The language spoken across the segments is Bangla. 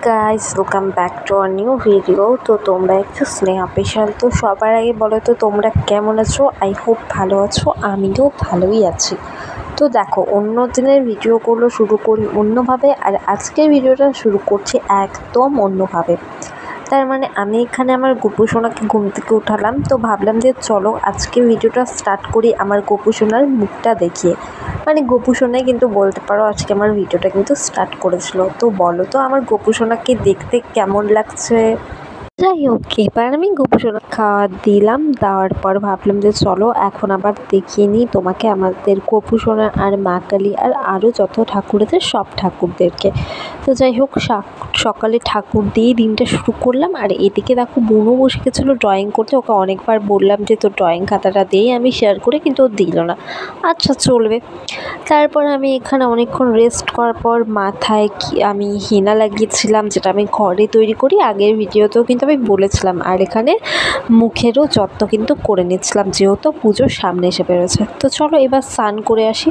Guys, welcome back to our new video. তো তোমরা একটু স্নেহা পেশাল। তো সবার আগে বলো তো তোমরা কেমন আছো? আই হোপ ভালো আছো। আমিও ভালোই আছি। তো দেখো, অন্য দিনের ভিডিওগুলো শুরু করি অন্যভাবে, আর আজকের ভিডিওটা শুরু করছি একদম অন্যভাবে। তার মানে আমি এখানে আমার গোপু সোনাকে ঘুম থেকে উঠালাম। তো ভাবলাম যে চলো আজকে ভিডিওটা স্টার্ট করি আমার গোপু সোনার মুখটা দেখিয়ে। মানে গোপু সোনাই কিন্তু বলতে পারো আজকে আমার ভিডিওটা কিন্তু স্টার্ট করেছিল। তো বলো তো আমার গোপু সোনাকে দেখতে কেমন লাগছে? যাই হোক, এবার আমি গোপু সোনা খাওয়া দিলাম। দেওয়ার পর ভাবলাম যে চলো এখন আবার দেখিয়ে নিই তোমাকে আমাদের গোপু সোনা আর মা কালী আর আরও যত ঠাকুর আছে সব ঠাকুরদেরকে। তো যাই হোক, সকালে ঠাকুর দিয়ে দিনটা শুরু করলাম। আর এদিকে দেখো বোনও বসে গেছিলো ড্রয়িং করতে। ওকে অনেকবার বললাম যে তোর ড্রয়িং খাতাটা দিয়েই আমি শেয়ার করে, কিন্তু ও দিল না। আচ্ছা চলবে। তারপর আমি এখানে অনেকক্ষণ রেস্ট করার পর মাথায় আমি হেনা লাগিয়েছিলাম, যেটা আমি ঘরে তৈরি করি। আগের ভিডিওতেও কিন্তু আমি বলেছিলাম। আর এখানে মুখেরও যত্ন কিন্তু করে নিচ্ছিলাম, যেহেতু পুজোর সামনে এসে বেরোচ্ছে। তো চলো এবার স্নান করে আসি।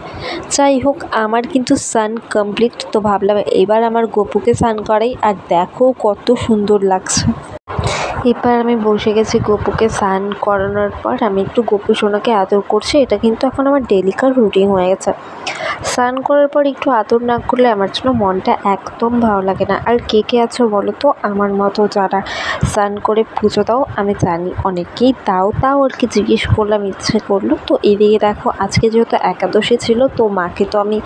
যাই হোক, আমার কিন্তু স্নান কমপ্লিট। তো ভাবলাম এবার আমার গপুকে স্নান করাই। আর দেখো কত সুন্দর লাগছে। এবার আমি বসে গেছি গপুকে স্নান করানোর পর। আমি একটু গপু সোনাকে আদর করছি। এটা কিন্তু এখন আমার ডেলিকার রুটিন হয়ে গেছে। স্নান করার পর একটু আদর না করলে আমার জন্য মনটা একদম ভালো লাগে না। আর কে কে আছো বলো তো আমার মতো যারা স্নান করে পুজো দাও? আমি জানি অনেকেই তাও আর কি জিজ্ঞেস করলাম, ইচ্ছে করলো। তো এদিকে দেখো, আজকে যেহেতু একাদশী ছিল, তো মাকে তো আমি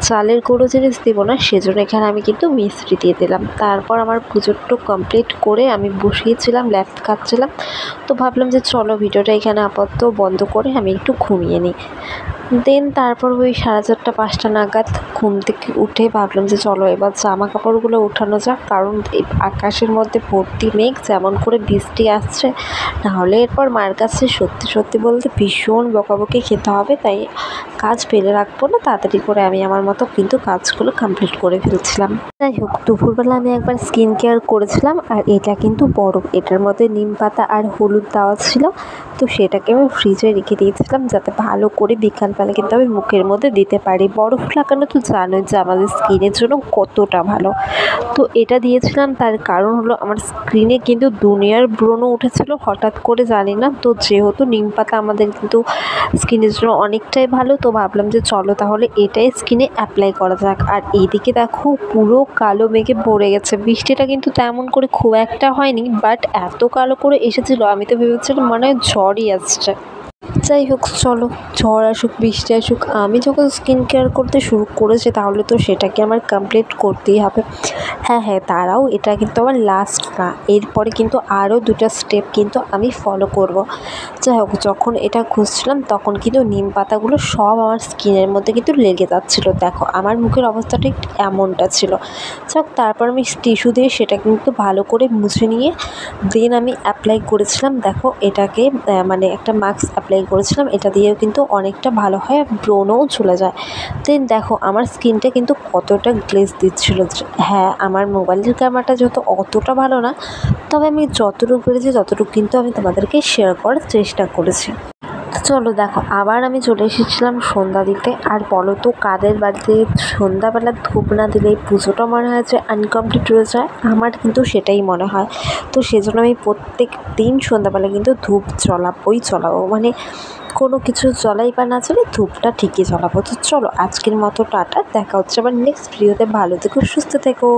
চালের গুঁড়ো জিনিস দেবো না, সেজন্য এখানে আমি কিন্তু মিষ্টি দিয়ে দিলাম। তারপর আমার পুজোটা কমপ্লিট করে আমি বসিয়েছিলাম, ল্যাপ খাচ্ছিলাম। তো ভাবলাম যে চলো ভিডিওটা এখানে আপাতত বন্ধ করে আমি একটু ঘুমিয়ে নিই। দেন তারপর ওই 4:30-5টা নাগাদ ঘুম থেকে উঠে ভাবলাম যে চলো এবার জামা কাপড়গুলো উঠানো যাক, কারণ এই আকাশের মধ্যে ভর্তি মেঘ, যেমন করে বৃষ্টি আসছে। নাহলে এরপর মায়ের কাছে সত্যি বলতে ভীষণ বকাবকি খেতে হবে। তাই কাজ ফেলে রাখবো না, তাড়াতাড়ি করে আমি আমার মতো কিন্তু কাজগুলো কমপ্লিট করে ফেলছিলাম। যাই হোক, দুপুরবেলা আমি একবার স্কিন কেয়ার করেছিলাম। আর এটা কিন্তু বরফ, এটার মধ্যে নিম পাতা আর হলুদ দেওয়া ছিল। তো সেটাকে আমি ফ্রিজে রেখে দিয়েছিলাম, যাতে ভালো করে বিকালবেলা কিন্তু আমি মুখের মধ্যে দিতে পারি। বরফ লাগানো তো জানোই যে আমাদের স্কিনের জন্য কতটা ভালো। তো এটা দিয়েছিলাম, তার কারণ হলো আমার স্কিনে কিন্তু দুনিয়ার ব্রণ উঠেছিল হঠাৎ করে, জানি না। তো যেহেতু নিম পাতা আমাদের কিন্তু স্কিনের জন্য অনেকটাই ভালো, তো ভাবলাম যে চলো তাহলে এটাই স্কিনে অ্যাপ্লাই করা যাক। আর এইদিকে দেখো পুরো কালো মেঘে ভরে গেছে। বৃষ্টিটা কিন্তু তেমন করে খুব একটা হয়নি, বাট এত কালো করে এসেছিলো আমি তো ভেবেছিলাম মনে হয় ঝড়ই আসছে। যাই হোক চলো, ঝড় আসুক বৃষ্টি আসুক, আমি যখন স্কিন কেয়ার করতে শুরু করেছি তাহলে তো সেটাকে আমার কমপ্লিট করতেই হবে। হ্যাঁ, তারাও এটা কিন্তু আমার লাস্ট না, এরপরে কিন্তু আরও 2টা স্টেপ কিন্তু আমি ফলো করব। যাই হোক, যখন এটা খুঁজছিলাম তখন কিন্তু নিম পাতাগুলো সব আমার স্কিনের মধ্যে কিন্তু লেগে যাচ্ছিলো। দেখো আমার মুখের অবস্থাটা একটু এমনটা ছিল। যাই হোক, তারপর আমি টিস্যু দিয়ে সেটা কিন্তু ভালো করে মুছে নিয়ে দেন আমি অ্যাপ্লাই করেছিলাম। দেখো এটাকে মানে একটা মাস্ক অ্যাপ্লাই করেছিলাম, এটা দিয়েও কিন্তু অনেকটা ভালো হয়, ব্রণও চলে যায়। দেন দেখো আমার স্কিনটা কিন্তু কতটা গ্লেজ দিচ্ছিলো। হ্যাঁ, আমার মোবাইলের ক্যামেরাটা যত অতটা ভালো না, তবে আমি যতটুকু পেরেছি ততটুকু কিন্তু আমি তোমাদেরকে শেয়ার করার চেষ্টা করেছি। চলো দেখো, আবার আমি চলে এসেছিলাম সন্ধ্যা দিতে। আর বলো তো কাদের বাড়িতে সন্ধ্যাবেলা ধূপ না দিলে পুজোটা মনে হয় যে আনকমপ্লিট রয়ে যায়? আমার কিন্তু সেটাই মনে হয়। তো সেজন্য আমি প্রত্যেক দিন সন্ধ্যাবেলা কিন্তু ধূপ জ্বালাবো। মানে কোনো কিছু জ্বলাই বা না চলে, ধূপটা ঠিকই জ্বালাবো। তো চলো আজকের মতো টাটা, দেখা হচ্ছে আবার নেক্সট ভিডিওতে। ভালো থেকো, সুস্থ থেকো।